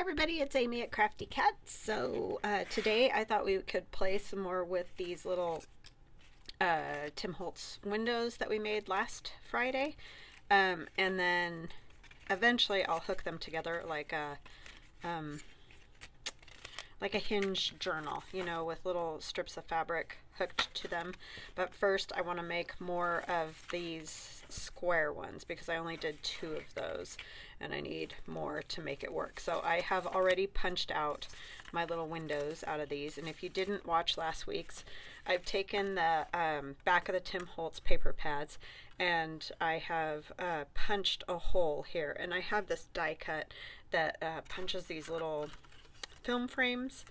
Everybody, it's Amy at Crafty Cat. So today I thought we could play some more with these little Tim Holtz windows that we made last Friday. And then eventually I'll hook them together like a Hinge journal, you know, with little strips of fabric hooked to them. But first I want to make more of these square ones because I only did 2 of those and I need more to make it work. So I have already punched out my little windows out of these, and if you didn't watch last week's, I've taken the back of the Tim Holtz paper pads and I have punched a hole here, and I have this die cut that punches these little film frames,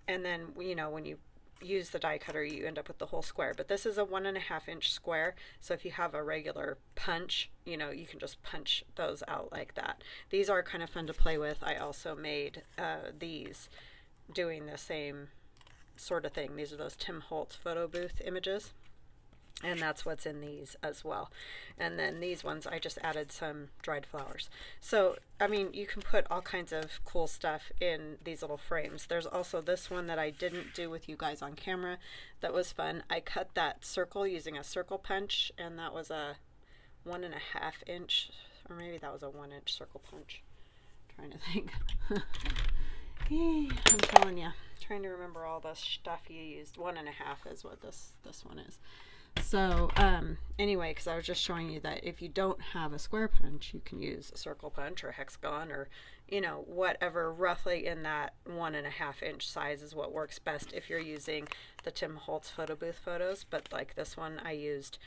and then, you know, when you use the die cutter you end up with the whole square. But this is a 1.5 inch square, so if you have a regular punch, you know, you can just punch those out like that. These are kind of fun to play with. I also made these doing the same sort of thing. These are those Tim Holtz photo booth images, and that's what's in these as well. And then these ones I just added some dried flowers. So I mean, you can put all kinds of cool stuff in these little frames. There's also this one that I didn't do with you guys on camera that was fun. I cut that circle using a circle punch, and that was a 1.5 inch, or maybe that was a 1 inch circle punch. I'm trying to think. I'm telling you, trying to remember all the stuff you used. 1.5 is what this one is. So anyway, because I was just showing you that if you don't have a square punch, you can use a circle punch or hexagon, or, you know, whatever roughly in that 1.5 inch size is what works best if you're using the Tim Holtz photo booth photos. But like this one, I used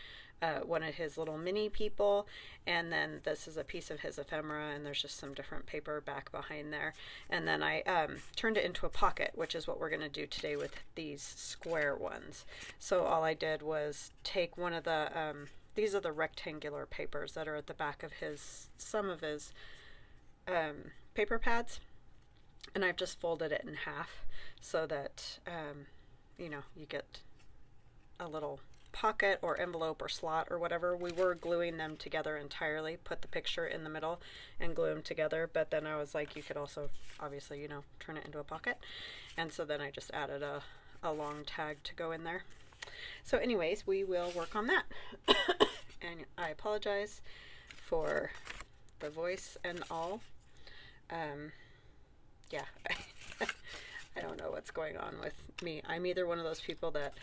one of his little mini people, and then this is a piece of his ephemera, and there's just some different paper back behind there. And then I turned it into a pocket, which is what we're going to do today with these square ones. So all I did was take one of the these are the rectangular papers that are at the back of some of his paper pads, and I've just folded it in half so that you know, you get a little pocket or envelope or slot or whatever. We were gluing them together entirely, put the picture in the middle and glue them together, but then I was like, you could also obviously, you know, turn it into a pocket. And so then I just added a long tag to go in there. So anyways, we will work on that. And I apologize for the voice and all. Yeah, I don't know what's going on with me. I'm either one of those people that,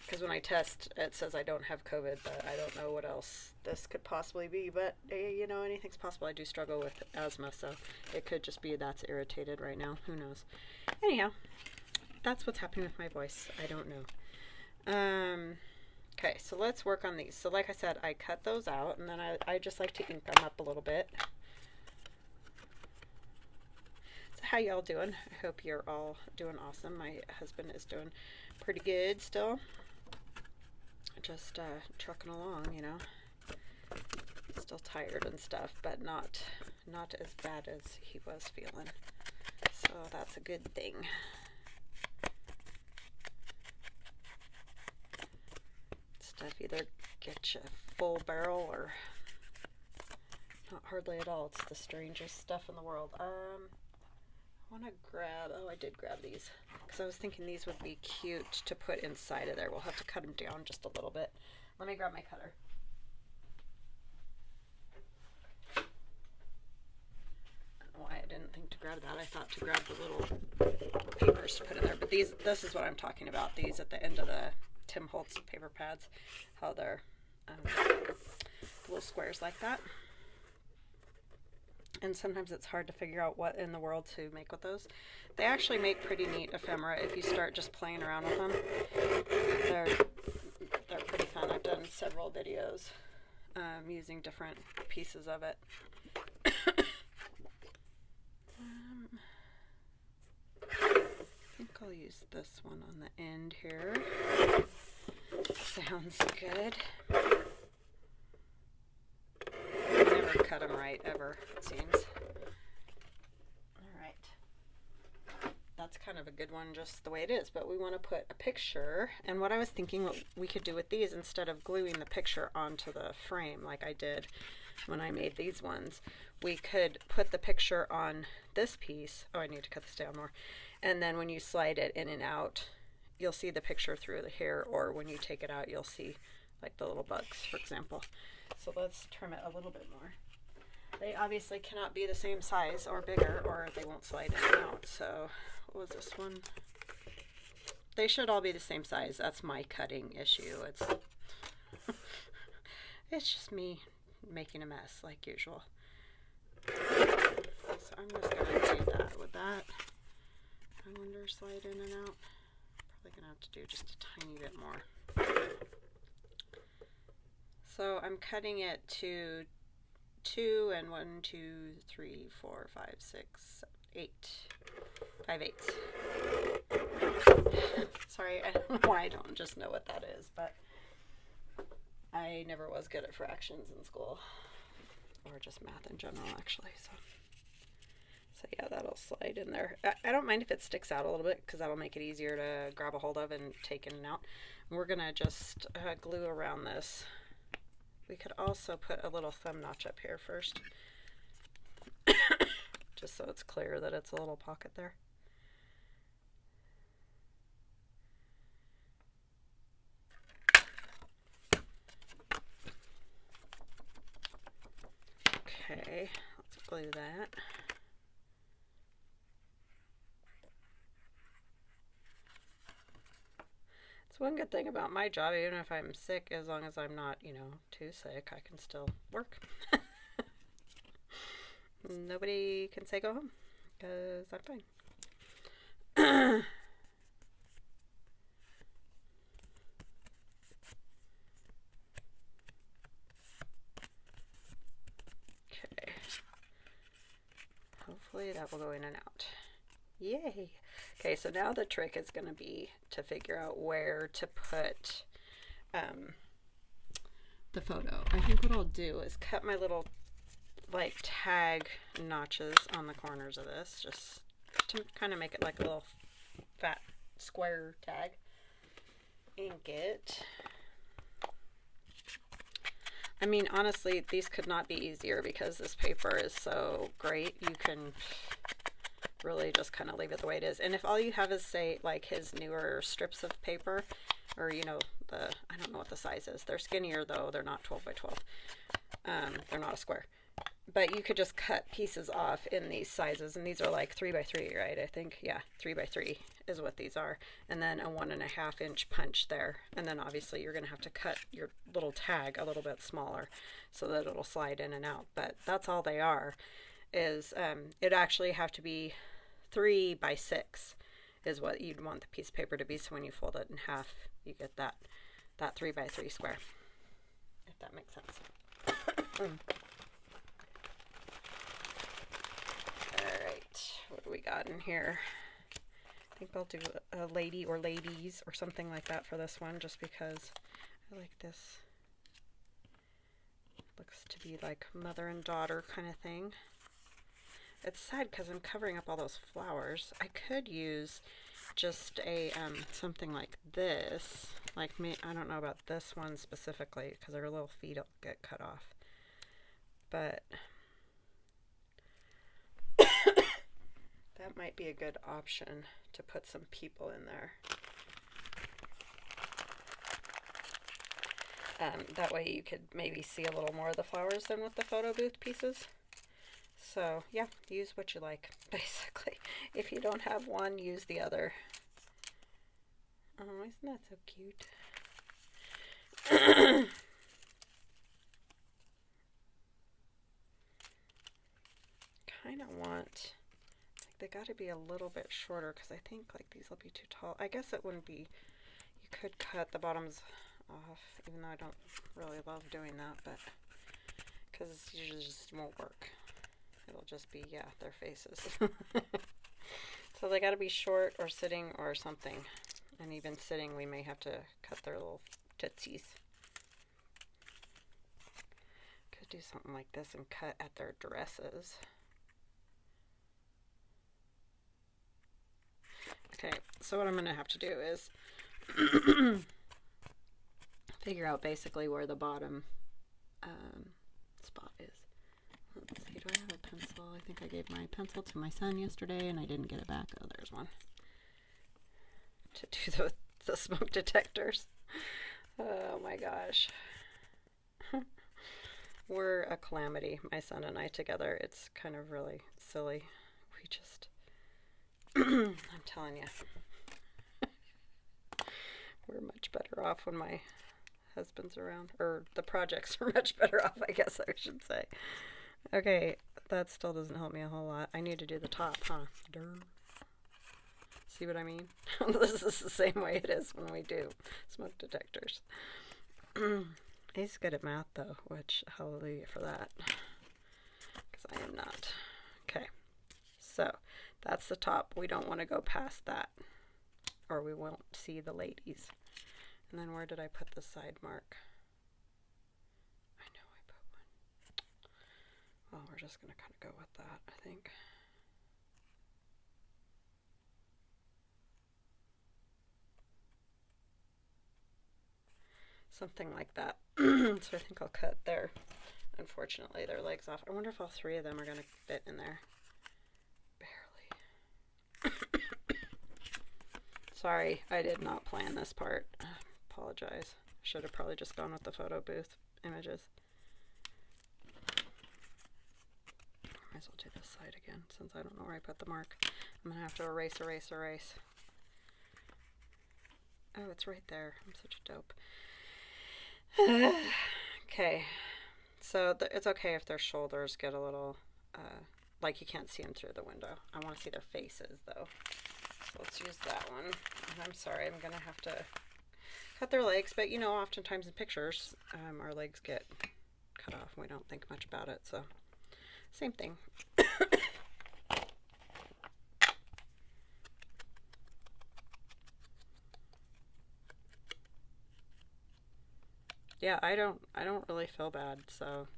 because when I test, it says I don't have COVID, but I don't know what else this could possibly be. But, you know, anything's possible. I do struggle with asthma, so it could just be that's irritated right now. Who knows? Anyhow, that's what's happening with my voice. I don't know. Okay, so let's work on these. So like I said, I cut those out, and then I just like to ink them up a little bit. So how y'all doing? I hope you're all doing awesome. My husband is doing pretty good still. Just trucking along, you know. Still tired and stuff, but not as bad as he was feeling. So that's a good thing. Stuff either gets you full barrel or not hardly at all. It's the strangest stuff in the world. I want to grab, oh, I did grab these because I was thinking these would be cute to put inside of there. We'll have to cut them down just a little bit. Let me grab my cutter. I don't know why I didn't think to grab that. I thought to grab the little papers to put in there. But this is what I'm talking about. These at the end of the Tim Holtz paper pads, how they're little squares like that. And sometimes it's hard to figure out what in the world to make with those. They actually make pretty neat ephemera if you start just playing around with them. They're pretty fun. I've done several videos using different pieces of it. I think I'll use this one on the end here. Sounds good. Never cut them right, ever, it seems. Alright. That's kind of a good one just the way it is, but we want to put a picture. And what I was thinking what we could do with these, instead of gluing the picture onto the frame like I did when I made these ones, we could put the picture on this piece. Oh, I need to cut this down more. And then when you slide it in and out, you'll see the picture through the hair, or when you take it out, you'll see like the little bugs, for example. So let's trim it a little bit more. They obviously cannot be the same size or bigger, or they won't slide in and out. So what was this one? They should all be the same size. That's my cutting issue. It's just me making a mess like usual. So I'm just gonna do that with that. I wonder, slide in and out. Probably gonna have to do just a tiny bit more. So I'm cutting it to 2 and 1, 2, 3, 4, 5, 6, 8. 5/8. Sorry, I don't know why I don't just know what that is, but I never was good at fractions in school, or just math in general, actually. So yeah, that'll slide in there. I don't mind if it sticks out a little bit, because that'll make it easier to grab a hold of and take in and out. And we're gonna just glue around this. We could also put a little thumb notch up here first, just so it's clear that it's a little pocket there. Okay, let's glue that. It's one good thing about my job, even if I'm sick, as long as I'm not, too sick, I can still work. Nobody can say go home, because I'm fine. Okay. Hopefully that will go in and out. Yay! Okay, so now the trick is going to be to figure out where to put the photo. I think what I'll do is cut my little like tag notches on the corners of this, just to kind of make it like a little fat square tag. Ink it. I mean, honestly, these could not be easier because this paper is so great. You can really just kind of leave it the way it is. And if all you have is, say, like his newer strips of paper, or I don't know what the size is. They're skinnier though. They're not 12 by 12. They're not a square. But you could just cut pieces off in these sizes, and these are like 3 by 3, right? I think, yeah, 3 by 3 is what these are. And then a 1.5 inch punch there. And then obviously you're gonna have to cut your little tag a little bit smaller so that it'll slide in and out. But that's all they are. Is it actually have to be 3 by 6 is what you'd want the piece of paper to be. So when you fold it in half, you get that 3 by 3 square, if that makes sense. Alright, what do we got in here? I think I'll do a lady or ladies or something like that for this one, just because I like this. Looks to be like mother and daughter kind of thing. It's sad because I'm covering up all those flowers. I could use just a something like this. Like me, I don't know about this one specifically because her little feet will get cut off. But that might be a good option to put some people in there. That way you could maybe see a little more of the flowers than with the photo booth pieces. So yeah, use what you like, basically. If you don't have one, use the other. Oh, isn't that so cute? Kind of want, they got to be a little bit shorter because I think like these will be too tall. I guess it wouldn't be, you could cut the bottoms off, even though I don't really love doing that, but because it usually just won't work. It'll just be, yeah, their faces. So they got to be short or sitting or something. And even sitting, we may have to cut their little tootsies. Could do something like this and cut at their dresses. Okay, so what I'm going to have to do is figure out basically where the bottom spot is. do I have a pencil? I think I gave my pencil to my son yesterday and I didn't get it back. Oh, there's one. To do the smoke detectors. Oh my gosh. We're a calamity, my son and I together. It's kind of really silly. We just, I'm telling you, we're much better off when my husband's around. Or the projects are much better off, I guess I should say. Okay, that still doesn't help me a whole lot. I need to do the top, huh? Durr. See what I mean? This is the same way it is when we do smoke detectors. He's good at math though, which hallelujah for that. Because I am not. Okay, so that's the top. We don't want to go past that or we won't see the ladies. And then where did I put the side mark? I know I put one. Well, we're just going to kind of go with that, I think. Something like that. So I think I'll cut their, unfortunately, their legs off. I wonder if all three of them are going to fit in there. Barely. Sorry, I did not plan this part. Apologize. Should have probably just gone with the photo booth images. Might as well do this side again since I don't know where I put the mark. I'm going to have to erase. Oh, it's right there. I'm such a dope. Okay, so it's okay if their shoulders get a little, like you can't see them through the window. I want to see their faces though. So let's use that one. And I'm sorry, I'm going to have to cut their legs, but you know, oftentimes in pictures, our legs get cut off and we don't think much about it, so same thing. Yeah, I don't really feel bad, so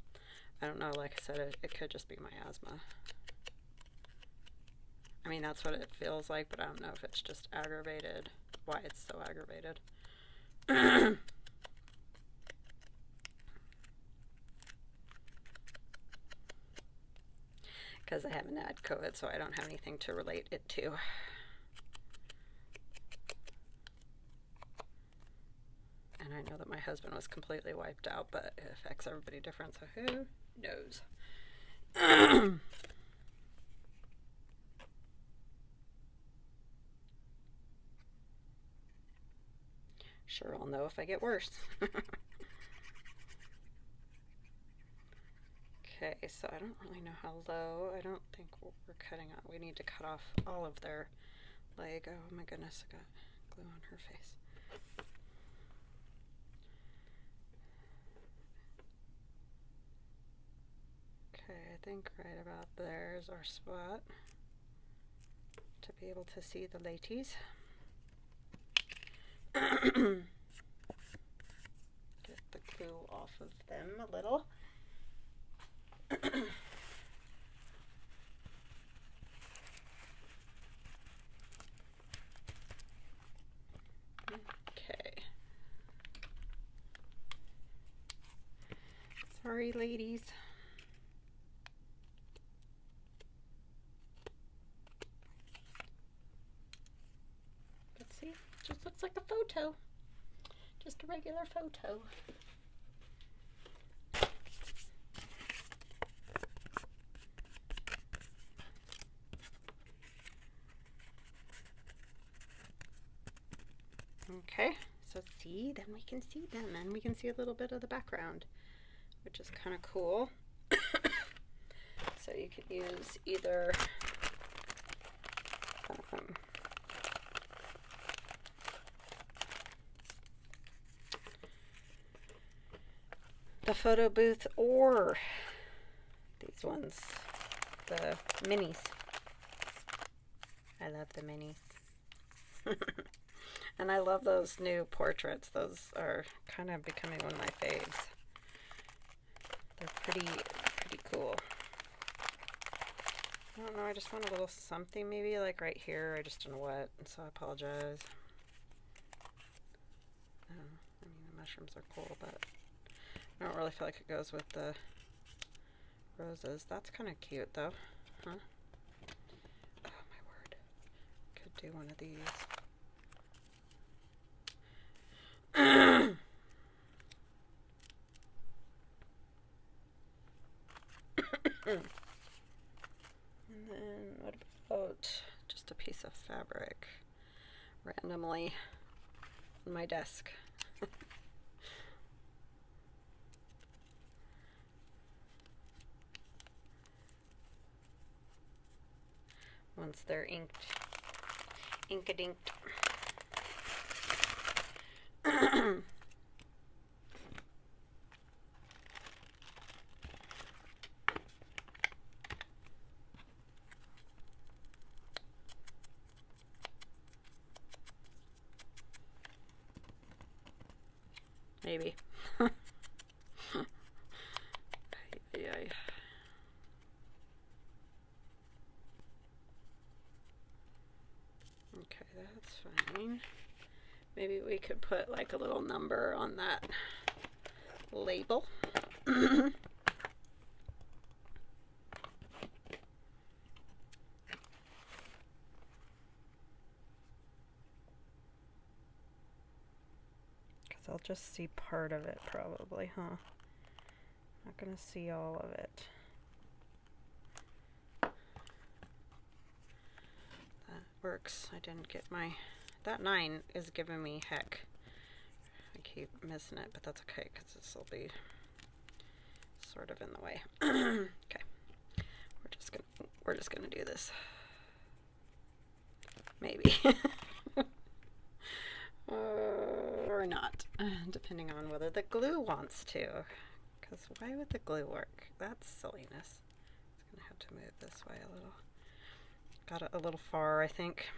I don't know, like I said, it could just be my asthma. I mean, that's what it feels like, but I don't know if it's just aggravated, why it's so aggravated. Because I haven't had COVID, so I don't have anything to relate it to. And I know that my husband was completely wiped out, but it affects everybody different, so who knows? Sure, I'll know if I get worse. Okay, so I don't really know how low. I don't think we're cutting out. We need to cut off all of their leg. Oh my goodness, I got glue on her face. Okay, I think right about there is our spot to be able to see the ladies. Get the glue off of them a little. Okay. Sorry, ladies. Let's see. Just looks like a photo. Just a regular photo. Okay, so see, then we can see them and we can see a little bit of the background, which is kind of cool. So you could use either the photo booth or these ones, the minis. I love the minis. And I love those new portraits. Those are kind of becoming one of my faves. They're pretty cool. I don't know, I just want a little something maybe like right here. I just don't know what, and so I apologize. I mean, the mushrooms are cool, but I don't really feel like it goes with the roses. That's kind of cute though. Huh? Oh my word. Could do one of these. And then what about just a piece of fabric randomly on my desk? Once they're inked, ink-a-dinked. Maybe. Yeah. Okay, that's fine. Maybe we could put like a little number on that label. Because I'll just see part of it probably, huh? Not gonna see all of it. That works. I didn't get my... That 9 is giving me heck. I keep missing it, but that's okay because this will be sort of in the way. Okay, we're just gonna do this. Maybe. Or not, depending on whether the glue wants to. Because why would the glue work? That's silliness. It's gonna have to move this way a little. Got it a little far, I think.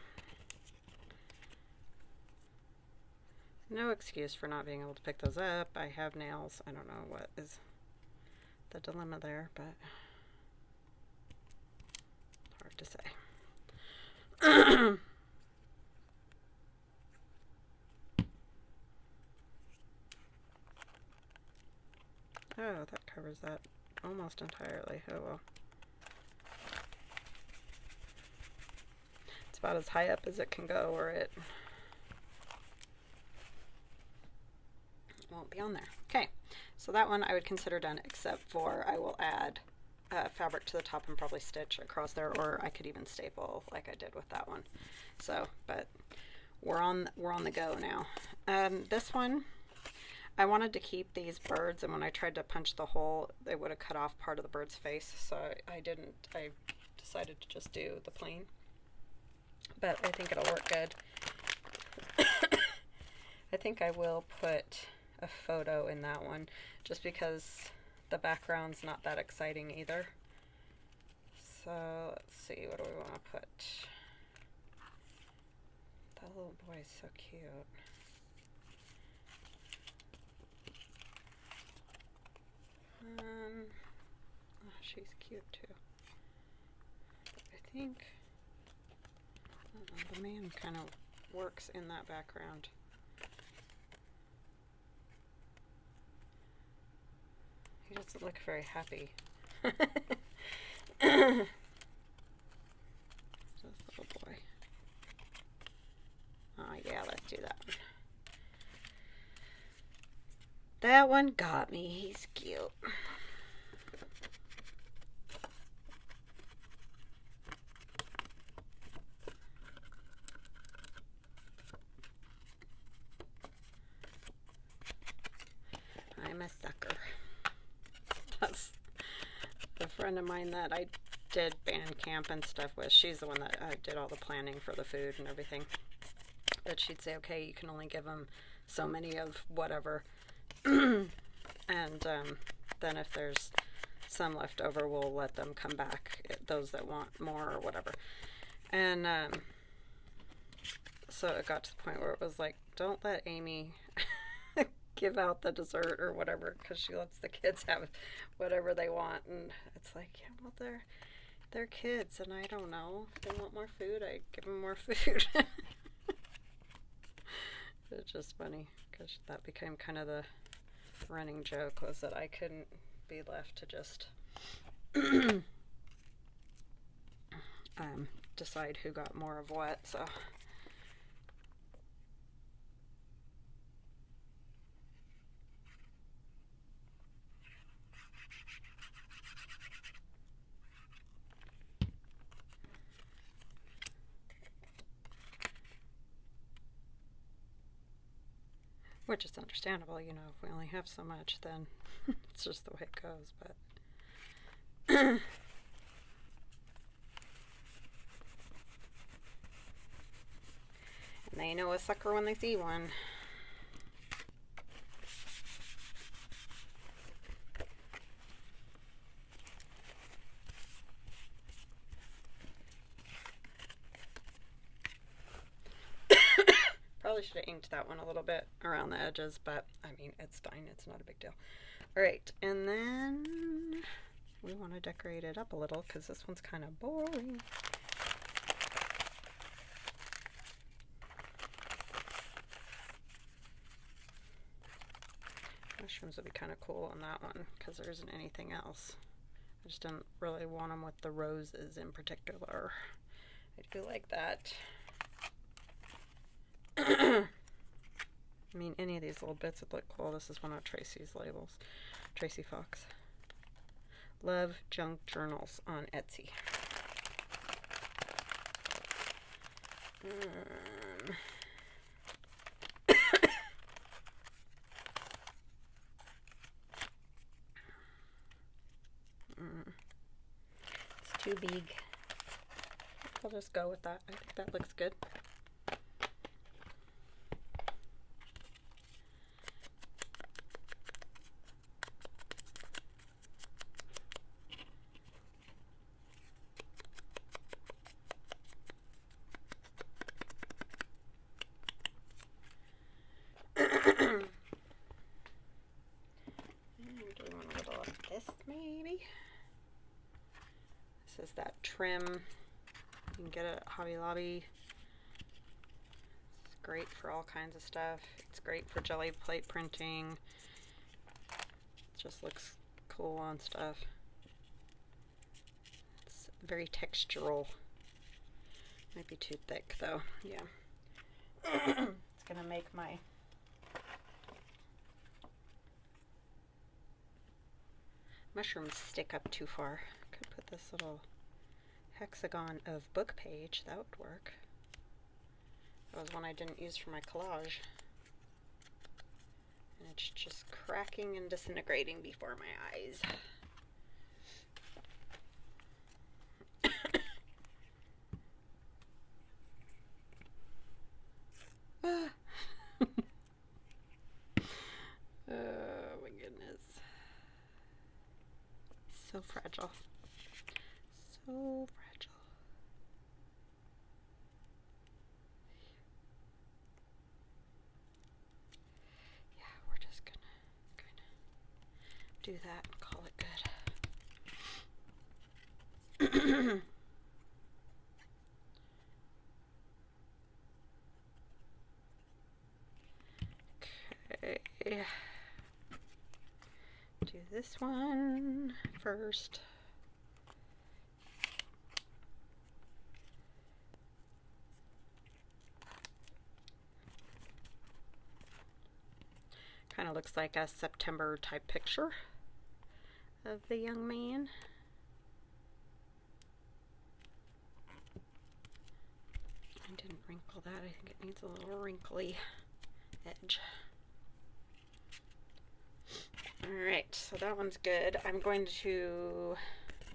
No excuse for not being able to pick those up. I have nails. I don't know what is the dilemma there, but hard to say. Oh, that covers that almost entirely. Oh well. It's about as high up as it can go, or it won't be on there. Okay, so that one I would consider done, except for I will add fabric to the top and probably stitch across there, or I could even staple like I did with that one. So, but we're on the go now. This one, I wanted to keep these birds, and when I tried to punch the hole, it would have cut off part of the bird's face, so I didn't. I decided to just do the plain, but I think it'll work good. I think I will put a photo in that one, just because the background's not that exciting either. So let's see, what do we want to put? That little boy is so cute. Oh, she's cute too. I think the man kind of works in that background. He doesn't look very happy. This little boy. Oh yeah, let's do that one. That one got me. He's cute. I'm a sucker. That's the friend of mine that I did band camp and stuff with. She's the one that did all the planning for the food and everything. But she'd say, okay, you can only give them so many of whatever. And then if there's some left over, we'll let them come back, those that want more or whatever. And so it got to the point where it was like, don't let Amy give out the dessert or whatever, because she lets the kids have whatever they want. And it's like, yeah, well, they're kids, and I don't know, if they want more food, I give them more food. It's just funny, because that became kind of the running joke, was that I couldn't be left to just decide who got more of what, so. Which is understandable, you know, if we only have so much, then it's just the way it goes, but. And they know a sucker when they see one. Probably should have inked that one a little bit around the edges, but I mean, it's fine. It's not a big deal. All right, and then we want to decorate it up a little because this one's kind of boring. Mushrooms would be kind of cool on that one because there isn't anything else. I just didn't really want them with the roses in particular. I do like that. I mean, any of these little bits would look cool. This is one of Tracy's labels. Tracy Fox. Love Junk Journals on Etsy. It's too big. I'll just go with that. I think that looks good. This is that trim. You can get it at Hobby Lobby. It's great for all kinds of stuff. It's great for jelly plate printing. It just looks cool on stuff. It's very textural. Might be too thick though. Yeah. It's gonna make my mushrooms stick up too far. Could put this little hexagon of book page. That would work. That was one I didn't use for my collage. And it's just cracking and disintegrating before my eyes. Oh my goodness. So fragile. So fragile. Yeah, we're just gonna do that and call it good. Okay. Do this one first. Kind of looks like a September type picture of the young man. I didn't wrinkle that. I think it needs a little wrinkly edge. Alright, so that one's good. I'm going to...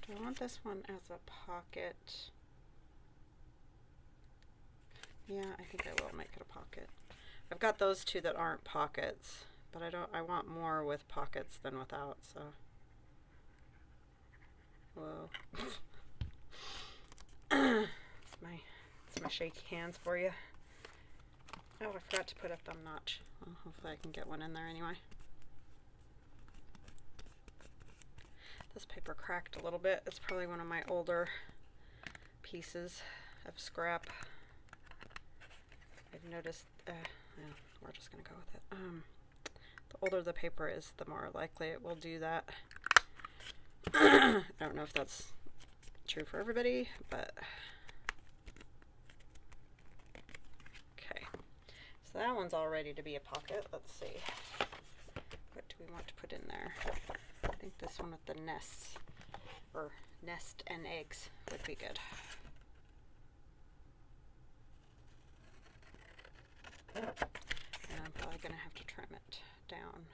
Do I want this one as a pocket? Yeah, I think I will make it a pocket. I've got those two that aren't pockets, but I want more with pockets than without, so. Whoa. It's my shaky hands for you. Oh, I forgot to put a thumb notch. Well, hopefully I can get one in there anyway. This paper cracked a little bit. It's probably one of my older pieces of scrap. I've noticed, yeah, we're just gonna go with it. The older the paper is, the more likely it will do that. I don't know if that's true for everybody, but okay. So that one's all ready to be a pocket. Let's see. What do we want to put in there? I think this one with the nests, or nest and eggs, would be good. And I'm probably going to have to trim it down,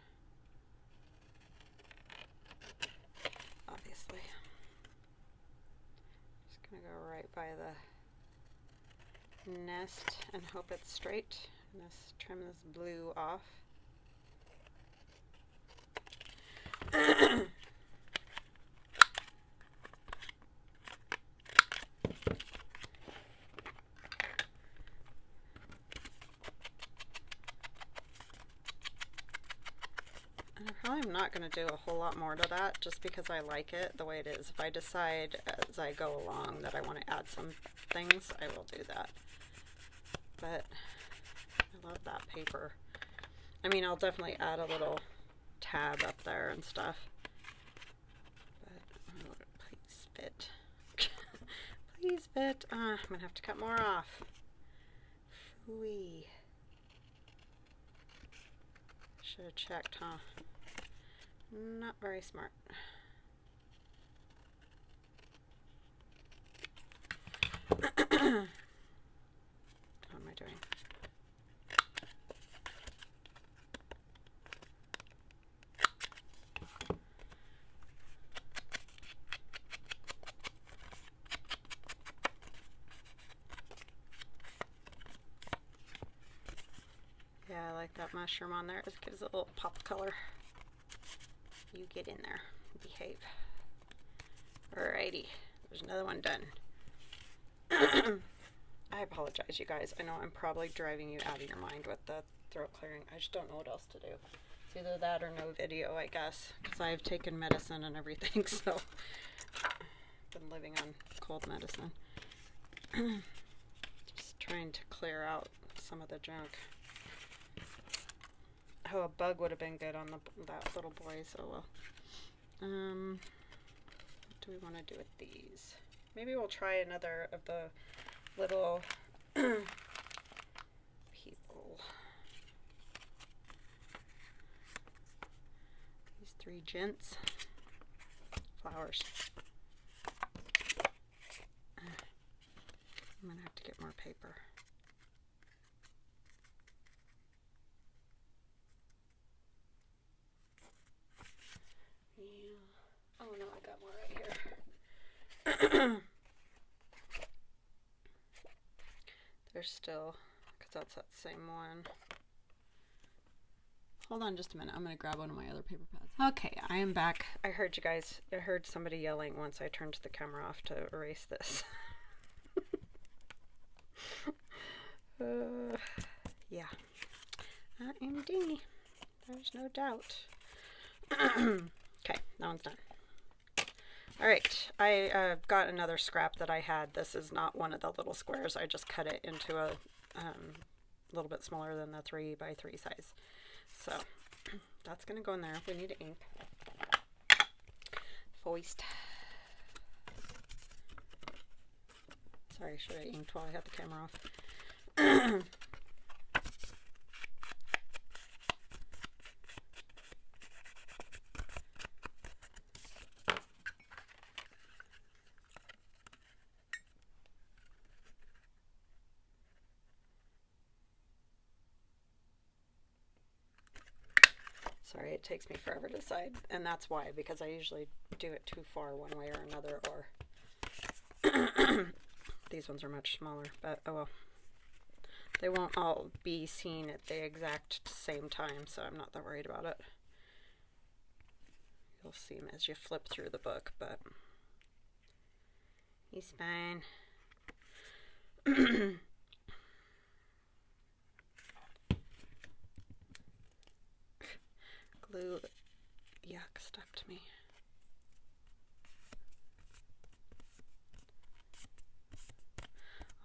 obviously. Just going to go right by the nest and hope it's straight. And let's trim this blue off. I'm not going to do a whole lot more to that just because I like it the way it is. If I decide as I go along that I want to add some things, I will do that. But I love that paper. I mean, I'll definitely add a little tab up there and stuff. But oh, please fit. Please fit. I'm going to have to cut more off. Phooey. Should have checked, huh? Not very smart. What am I doing? Yeah, I like that mushroom on there. It gives it a little pop color. You get in there. Behave. Alrighty. There's another one done. I apologize, you guys. I know I'm probably driving you out of your mind with the throat clearing. I just don't know what else to do. It's either that or no video, I guess. Because I've taken medicine and everything, so I've been living on cold medicine. Just trying to clear out some of the junk. Oh, a bug would have been good on that little boy, so well. What do we want to do with these? Maybe we'll try another of the little people. These three gents. Flowers. I'm going to have to get more paper. Oh no, I got more right here. There's still, because that's that same one. Hold on just a minute. I'm going to grab one of my other paper pads. Okay, I am back. I heard you guys. I heard somebody yelling once I turned the camera off to erase this. Yeah. I am dingy. There's no doubt. Okay, that one's done. Alright, I got another scrap that I had. This is not one of the little squares. I just cut it into a little bit smaller than the 3x3 size. So, that's going to go in there. We need ink. Foist. Sorry, should I inked while I had the camera off? Sorry, it takes me forever to decide, and that's why, because I usually do it too far one way or another, or these ones are much smaller, but oh well. They won't all be seen at the exact same time, so I'm not that worried about it. You'll see them as you flip through the book, but he's fine. Glue, yuck, stuck to me.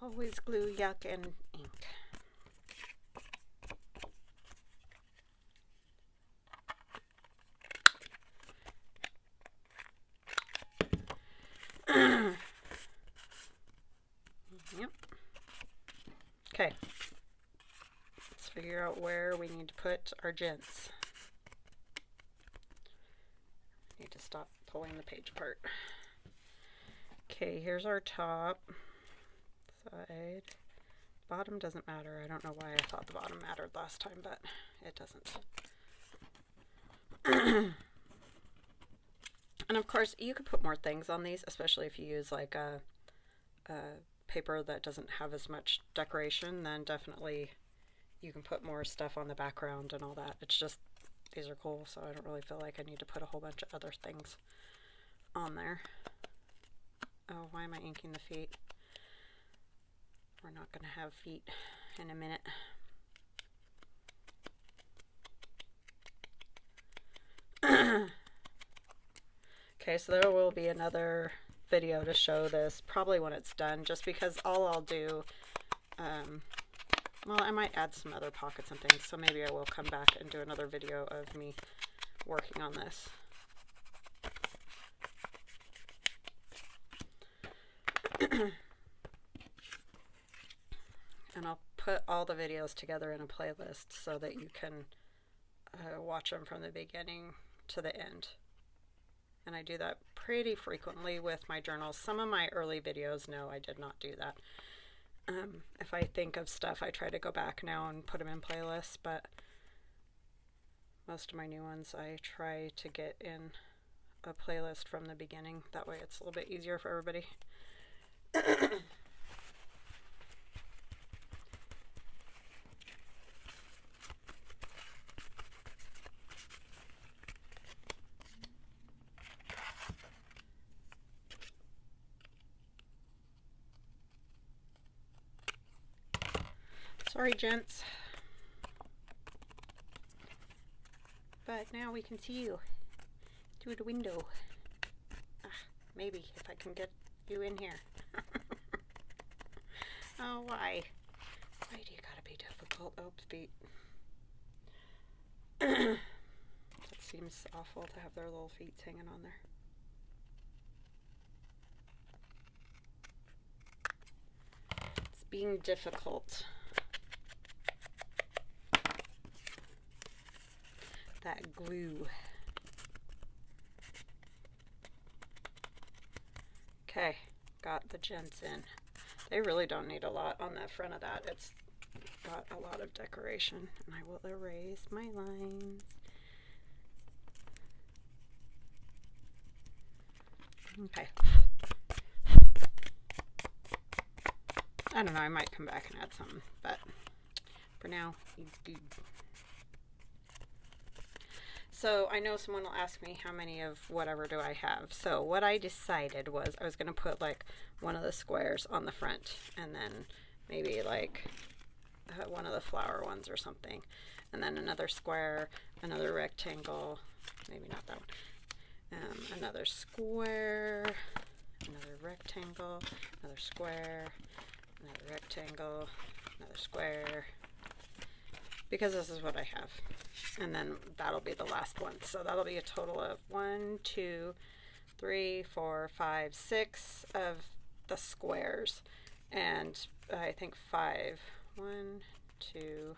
Always glue, yuck, and ink. Yep. Okay. Let's figure out where we need to put our gents. Need to stop pulling the page apart. Okay, here's our top side. Bottom doesn't matter. I don't know why I thought the bottom mattered last time, but it doesn't. And of course, you could put more things on these, especially if you use like a paper that doesn't have as much decoration, then definitely you can put more stuff on the background and all that. It's just, these are cool, so I don't really feel like I need to put a whole bunch of other things on there. Oh, why am I inking the feet? We're not going to have feet in a minute. Okay, so there will be another video to show this, probably when it's done, just because all I'll do, well, I might add some other pockets and things, so maybe I will come back and do another video of me working on this. And I'll put all the videos together in a playlist so that you can watch them from the beginning to the end. And I do that pretty frequently with my journals. Some of my early videos, no, I did not do that. If I think of stuff, I try to go back now and put them in playlists, but most of my new ones I try to get in a playlist from the beginning. That way it's a little bit easier for everybody. Sorry, gents. But now we can see you through the window. Maybe if I can get you in here. Oh, why? Why do you gotta be difficult? Oops, feet. That seems awful to have their little feet hanging on there. It's being difficult. That glue. Okay, got the gents in. They really don't need a lot on the front of that. It's got a lot of decoration, and I will erase my lines. Okay. I don't know, I might come back and add something, but for now, it's good. So I know someone will ask me how many of whatever do I have. So what I decided was I was going to put like one of the squares on the front, and then maybe like one of the flower ones or something, and then another square, another rectangle, maybe not that one, another square, another rectangle, another square, another rectangle, another square, because this is what I have. And then that'll be the last one. So that'll be a total of 1, 2, 3, 4, 5, 6 of the squares. And I think 5. 1, 2,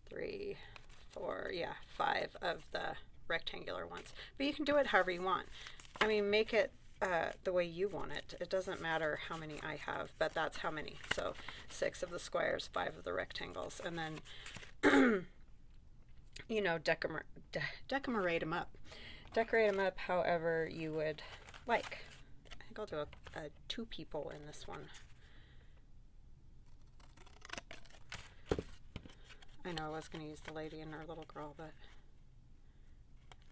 3, 4, yeah, 5 of the rectangular ones. But you can do it however you want. I mean, make it the way you want it. It doesn't matter how many I have, but that's how many. So 6 of the squares, 5 of the rectangles, and then you know, decorate them up. Decorate them up however you would like. I think I'll do a 2 people in this one. I know I was going to use the lady and her little girl, but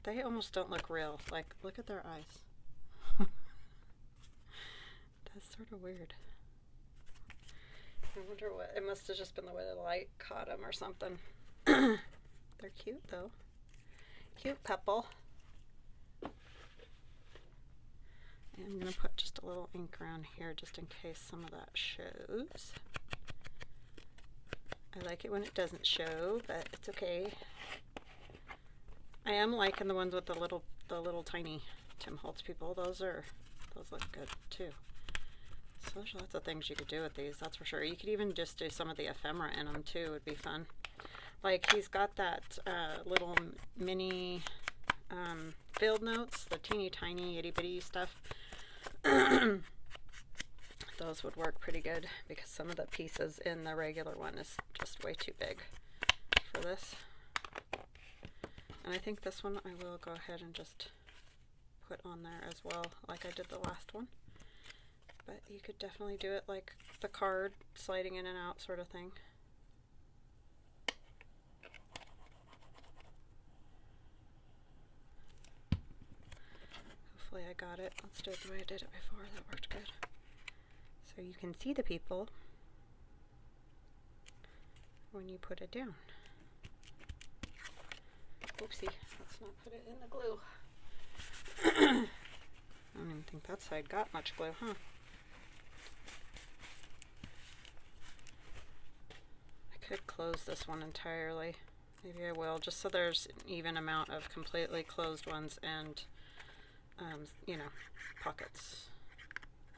they almost don't look real. Like, look at their eyes. That's sort of weird. I wonder what, it must have just been the way the light caught them or something. They're cute though. Cute couple. And I'm going to put just a little ink around here just in case some of that shows. I like it when it doesn't show, but it's okay. I am liking the ones with the little tiny Tim Holtz people. Those look good too. So there's lots of things you could do with these, that's for sure. You could even just do some of the ephemera in them too, would be fun. Like he's got that little mini field notes, the teeny tiny itty bitty stuff. Those would work pretty good because some of the pieces in the regular one is just way too big for this. And I think this one I will go ahead and just put on there as well, like I did the last one. But you could definitely do it like the card, sliding in and out sort of thing. Hopefully I got it. Let's do it the way I did it before. That worked good. So you can see the people when you put it down. Oopsie, let's not put it in the glue. I don't even think that side got much glue, huh? I could close this one entirely. Maybe I will, just so there's an even amount of completely closed ones and, you know, pockets.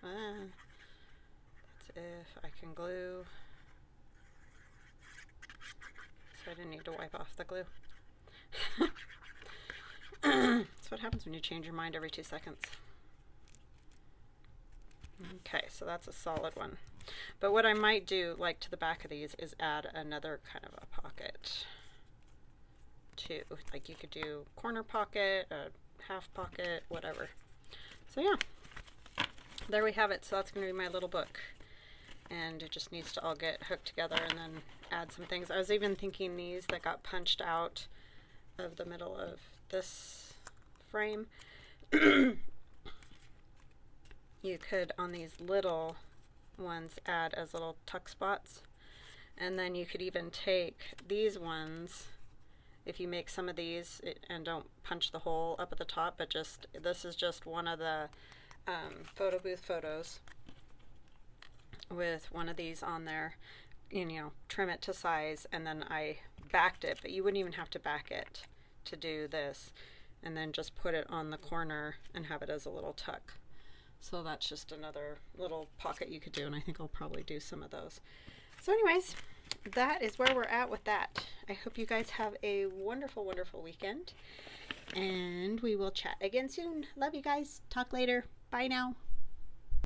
That's if I can glue. So I didn't need to wipe off the glue. That's what happens when you change your mind every 2 seconds. Okay, so that's a solid one. But what I might do, like to the back of these, is add another kind of a pocket too. Like you could do corner pocket, a half pocket, whatever. So yeah, there we have it. So that's going to be my little book. And it just needs to all get hooked together and then add some things. I was even thinking these that got punched out of the middle of this frame. You could, on these little ones, add as little tuck spots. And then you could even take these ones, if you make some of these, and don't punch the hole up at the top, but just, this is just one of the photo booth photos with one of these on there. You know, trim it to size, and then I backed it, but you wouldn't even have to back it to do this, and then just put it on the corner and have it as a little tuck. So that's just another little pocket you could do, and I think I'll probably do some of those. So anyways, that is where we're at with that. I hope you guys have a wonderful, wonderful weekend, and we will chat again soon. Love you guys. Talk later. Bye now.